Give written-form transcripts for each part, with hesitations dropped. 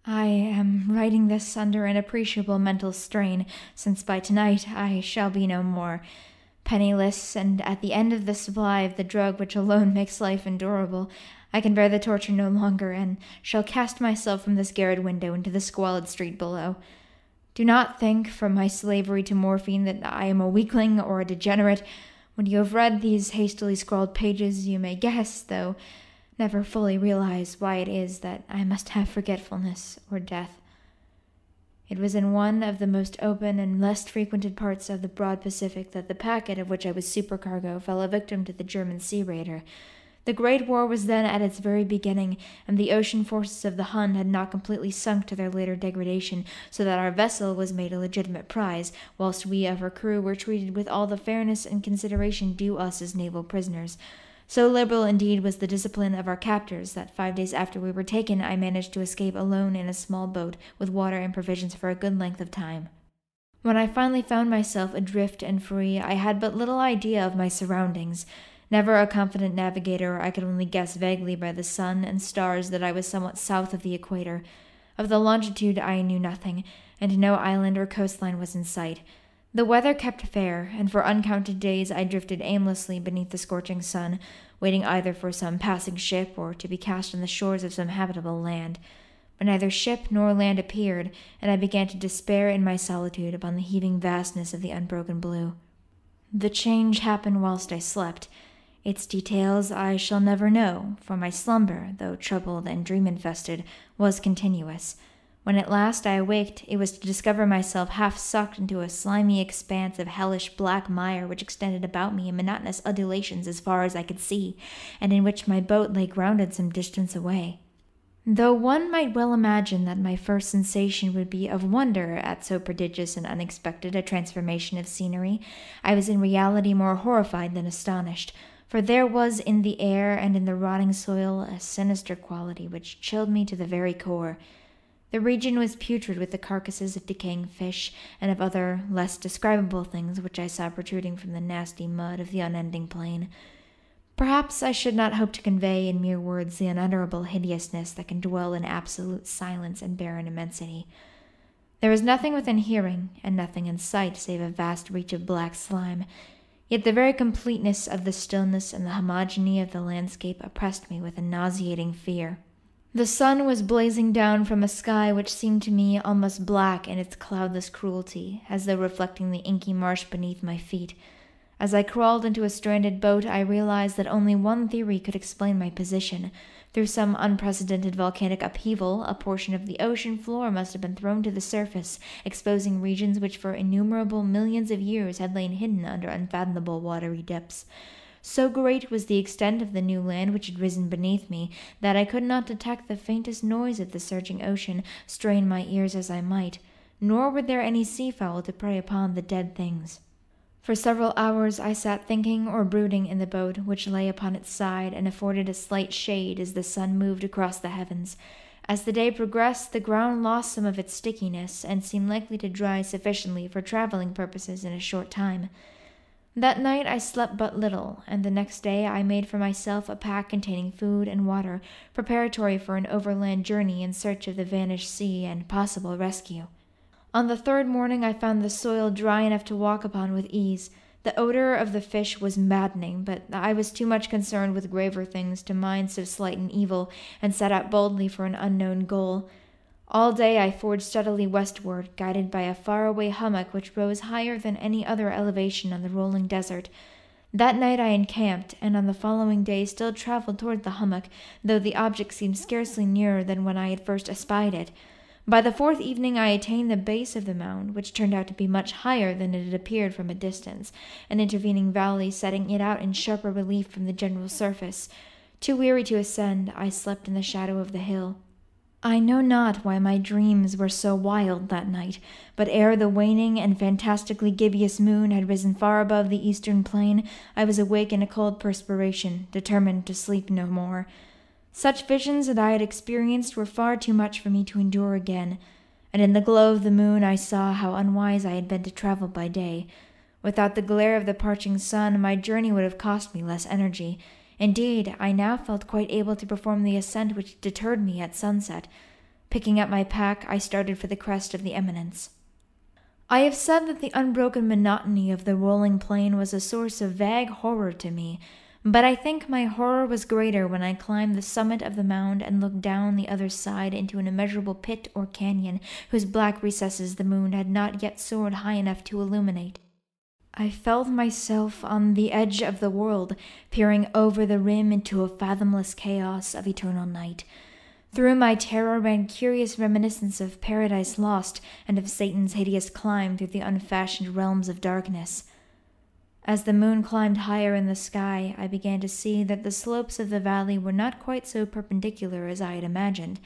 I am writing this under an appreciable mental strain, since by tonight I shall be no more. Penniless, and at the end of the supply of the drug which alone makes life endurable, I can bear the torture no longer, and shall cast myself from this garret window into the squalid street below. Do not think, from my slavery to morphine, that I am a weakling or a degenerate. When you have read these hastily scrawled pages, you may guess, though never fully realize, why it is that I must have forgetfulness or death. It was in one of the most open and less frequented parts of the broad Pacific that the packet of which I was supercargo fell a victim to the German sea raider. The Great War was then at its very beginning, and the ocean forces of the Hun had not completely sunk to their later degradation, so that our vessel was made a legitimate prize, whilst we of her crew were treated with all the fairness and consideration due us as naval prisoners. So liberal indeed was the discipline of our captors that 5 days after we were taken I managed to escape alone in a small boat with water and provisions for a good length of time. When I finally found myself adrift and free, I had but little idea of my surroundings. Never a confident navigator, I could only guess vaguely by the sun and stars that I was somewhat south of the equator. Of the longitude I knew nothing, and no island or coastline was in sight. The weather kept fair, and for uncounted days I drifted aimlessly beneath the scorching sun, waiting either for some passing ship or to be cast on the shores of some habitable land. But neither ship nor land appeared, and I began to despair in my solitude upon the heaving vastness of the unbroken blue. The change happened whilst I slept. Its details I shall never know, for my slumber, though troubled and dream-infested, was continuous. When at last I awaked, it was to discover myself half sucked into a slimy expanse of hellish black mire which extended about me in monotonous undulations as far as I could see, and in which my boat lay grounded some distance away. Though one might well imagine that my first sensation would be of wonder at so prodigious and unexpected a transformation of scenery, I was in reality more horrified than astonished, for there was in the air and in the rotting soil a sinister quality which chilled me to the very core. The region was putrid with the carcasses of decaying fish and of other less describable things which I saw protruding from the nasty mud of the unending plain. Perhaps I should not hope to convey in mere words the unutterable hideousness that can dwell in absolute silence and barren immensity. There was nothing within hearing, and nothing in sight save a vast reach of black slime, yet the very completeness of the stillness and the homogeny of the landscape oppressed me with a nauseating fear. The sun was blazing down from a sky which seemed to me almost black in its cloudless cruelty, as though reflecting the inky marsh beneath my feet. As I crawled into a stranded boat, I realized that only one theory could explain my position. Through some unprecedented volcanic upheaval, a portion of the ocean floor must have been thrown to the surface, exposing regions which for innumerable millions of years had lain hidden under unfathomable watery depths. So great was the extent of the new land which had risen beneath me, that I could not detect the faintest noise of the surging ocean, strain my ears as I might, nor were there any sea-fowl to prey upon the dead things. For several hours I sat thinking or brooding in the boat, which lay upon its side and afforded a slight shade as the sun moved across the heavens. As the day progressed, the ground lost some of its stickiness, and seemed likely to dry sufficiently for traveling purposes in a short time. That night I slept but little, and the next day I made for myself a pack containing food and water, preparatory for an overland journey in search of the vanished sea and possible rescue. On the third morning I found the soil dry enough to walk upon with ease. The odor of the fish was maddening, but I was too much concerned with graver things to mind so slight an evil, and set out boldly for an unknown goal. All day I forged steadily westward, guided by a far-away hummock which rose higher than any other elevation on the rolling desert. That night I encamped, and on the following day still travelled toward the hummock, though the object seemed scarcely nearer than when I had first espied it. By the fourth evening I attained the base of the mound, which turned out to be much higher than it had appeared from a distance, an intervening valley setting it out in sharper relief from the general surface. Too weary to ascend, I slept in the shadow of the hill. I know not why my dreams were so wild that night, but ere the waning and fantastically gibbous moon had risen far above the eastern plain, I was awake in a cold perspiration, determined to sleep no more. Such visions that I had experienced were far too much for me to endure again, and in the glow of the moon I saw how unwise I had been to travel by day. Without the glare of the parching sun, my journey would have cost me less energy. Indeed, I now felt quite able to perform the ascent which deterred me at sunset. Picking up my pack, I started for the crest of the eminence. I have said that the unbroken monotony of the rolling plain was a source of vague horror to me, but I think my horror was greater when I climbed the summit of the mound and looked down the other side into an immeasurable pit or canyon whose black recesses the moon had not yet soared high enough to illuminate. I felt myself on the edge of the world, peering over the rim into a fathomless chaos of eternal night. Through my terror ran curious reminiscence of Paradise Lost and of Satan's hideous climb through the unfashioned realms of darkness. As the moon climbed higher in the sky, I began to see that the slopes of the valley were not quite so perpendicular as I had imagined.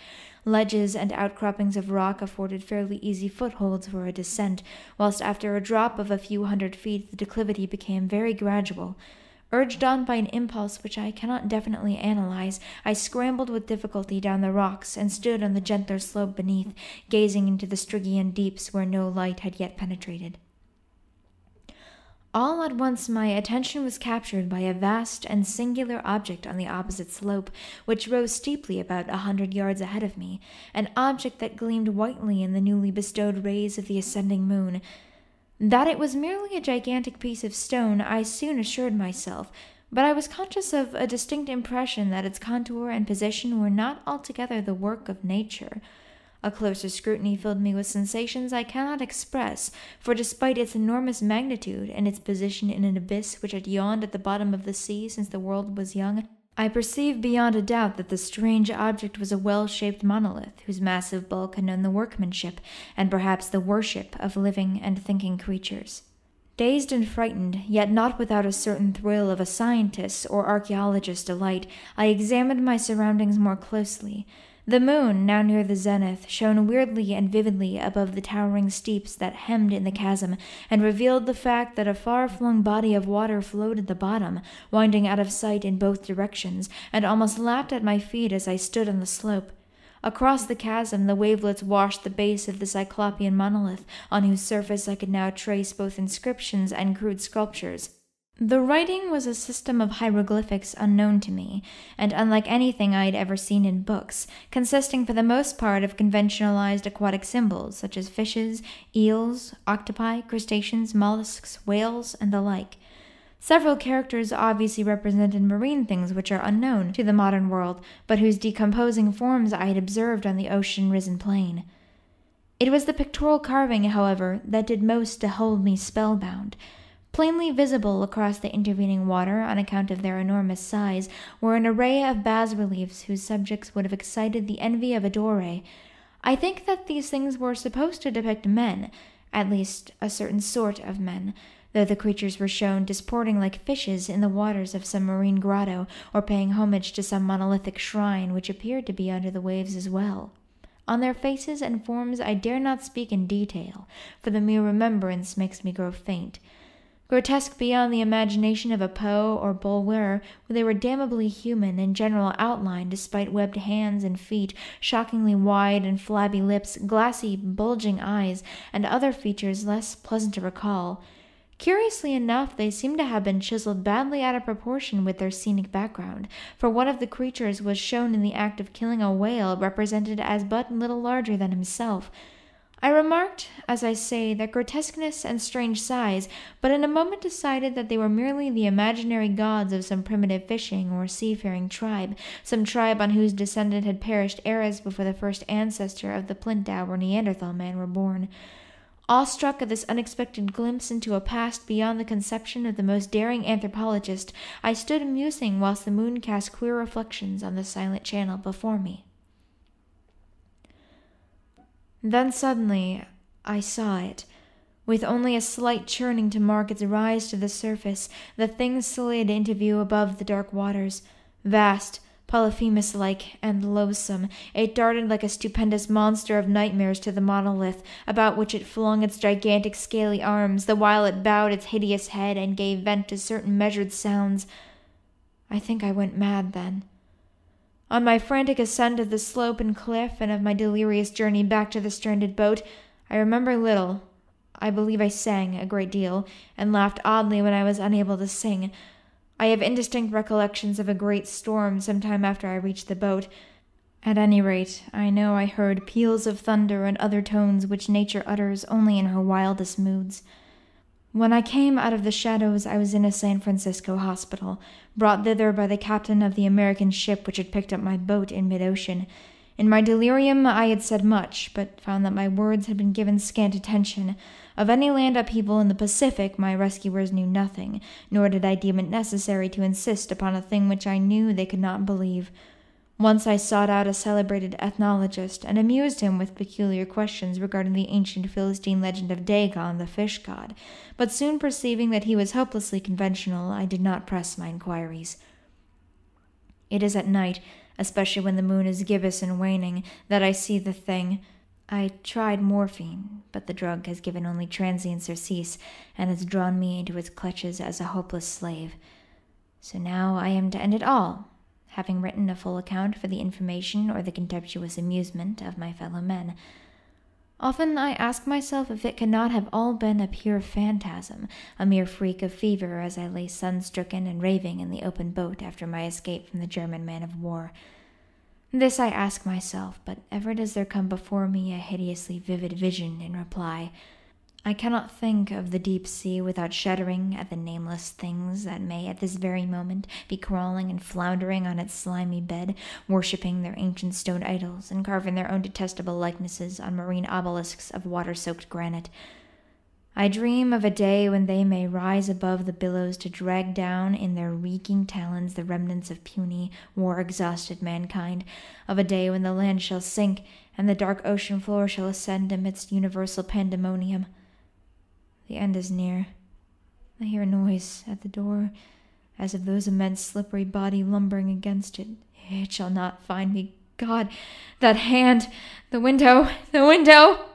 Ledges and outcroppings of rock afforded fairly easy footholds for a descent, whilst after a drop of a few 100 feet the declivity became very gradual. Urged on by an impulse which I cannot definitely analyze, I scrambled with difficulty down the rocks and stood on the gentler slope beneath, gazing into the Stygian deeps where no light had yet penetrated. All at once my attention was captured by a vast and singular object on the opposite slope, which rose steeply about 100 yards ahead of me, an object that gleamed whitely in the newly bestowed rays of the ascending moon. That it was merely a gigantic piece of stone I soon assured myself, but I was conscious of a distinct impression that its contour and position were not altogether the work of nature. A closer scrutiny filled me with sensations I cannot express, for despite its enormous magnitude and its position in an abyss which had yawned at the bottom of the sea since the world was young, I perceived beyond a doubt that the strange object was a well-shaped monolith whose massive bulk had known the workmanship and perhaps the worship of living and thinking creatures. Dazed and frightened, yet not without a certain thrill of a scientist's or archaeologist's delight, I examined my surroundings more closely. The moon, now near the zenith, shone weirdly and vividly above the towering steeps that hemmed in the chasm, and revealed the fact that a far-flung body of water flowed at the bottom, winding out of sight in both directions, and almost lapped at my feet as I stood on the slope. Across the chasm, the wavelets washed the base of the cyclopean monolith, on whose surface I could now trace both inscriptions and crude sculptures. The writing was a system of hieroglyphics unknown to me, and unlike anything I had ever seen in books, consisting for the most part of conventionalized aquatic symbols such as fishes, eels, octopi, crustaceans, mollusks, whales, and the like. Several characters obviously represented marine things which are unknown to the modern world, but whose decomposing forms I had observed on the ocean-risen plain. It was the pictorial carving, however, that did most to hold me spellbound. Plainly visible across the intervening water on account of their enormous size were an array of bas-reliefs whose subjects would have excited the envy of a Doré. I think that these things were supposed to depict men, at least a certain sort of men, though the creatures were shown disporting like fishes in the waters of some marine grotto, or paying homage to some monolithic shrine which appeared to be under the waves as well. On their faces and forms I dare not speak in detail, for the mere remembrance makes me grow faint. Grotesque beyond the imagination of a Poe or Bulwer, they were damnably human in general outline despite webbed hands and feet, shockingly wide and flabby lips, glassy, bulging eyes, and other features less pleasant to recall. Curiously enough, they seemed to have been chiseled badly out of proportion with their scenic background, for one of the creatures was shown in the act of killing a whale represented as but little larger than himself. I remarked, as I say, their grotesqueness and strange size, but in a moment decided that they were merely the imaginary gods of some primitive fishing or seafaring tribe, some tribe on whose descendant had perished eras before the first ancestor of the Plintau or Neanderthal man were born. Awestruck at this unexpected glimpse into a past beyond the conception of the most daring anthropologist, I stood musing whilst the moon cast queer reflections on the silent channel before me. Then suddenly I saw it. With only a slight churning to mark its rise to the surface, the thing slid into view above the dark waters. Vast, Polyphemus-like, and loathsome, it darted like a stupendous monster of nightmares to the monolith, about which it flung its gigantic scaly arms, the while it bowed its hideous head and gave vent to certain measured sounds. I think I went mad then. On my frantic ascent of the slope and cliff, and of my delirious journey back to the stranded boat, I remember little. I believe I sang a great deal, and laughed oddly when I was unable to sing. I have indistinct recollections of a great storm some time after I reached the boat, At any rate, I know I heard peals of thunder and other tones which nature utters only in her wildest moods. When I came out of the shadows, I was in a San Francisco hospital, brought thither by the captain of the American ship which had picked up my boat in mid-ocean. In my delirium I had said much, but found that my words had been given scant attention. Of any land upheaval in the Pacific my rescuers knew nothing, nor did I deem it necessary to insist upon a thing which I knew they could not believe. Once I sought out a celebrated ethnologist, and amused him with peculiar questions regarding the ancient Philistine legend of Dagon, the fish god, but soon perceiving that he was hopelessly conventional, I did not press my inquiries. It is at night, especially when the moon is gibbous and waning, that I see the thing. I tried morphine, but the drug has given only transient surcease, and has drawn me into its clutches as a hopeless slave. So now I am to end it all, having written a full account for the information or the contemptuous amusement of my fellow men. Often I ask myself if it cannot have all been a pure phantasm, a mere freak of fever as I lay sun-stricken and raving in the open boat after my escape from the German man-of-war. This I ask myself, but ever does there come before me a hideously vivid vision in reply. I cannot think of the deep sea without shuddering at the nameless things that may at this very moment be crawling and floundering on its slimy bed, worshipping their ancient stone idols and carving their own detestable likenesses on marine obelisks of water-soaked granite. I dream of a day when they may rise above the billows to drag down in their reeking talons the remnants of puny, war-exhausted mankind, of a day when the land shall sink and the dark ocean floor shall ascend amidst universal pandemonium. The end is near. I hear a noise at the door, as of those immense slippery body lumbering against it. It shall not find me. God, that hand! The window! The window!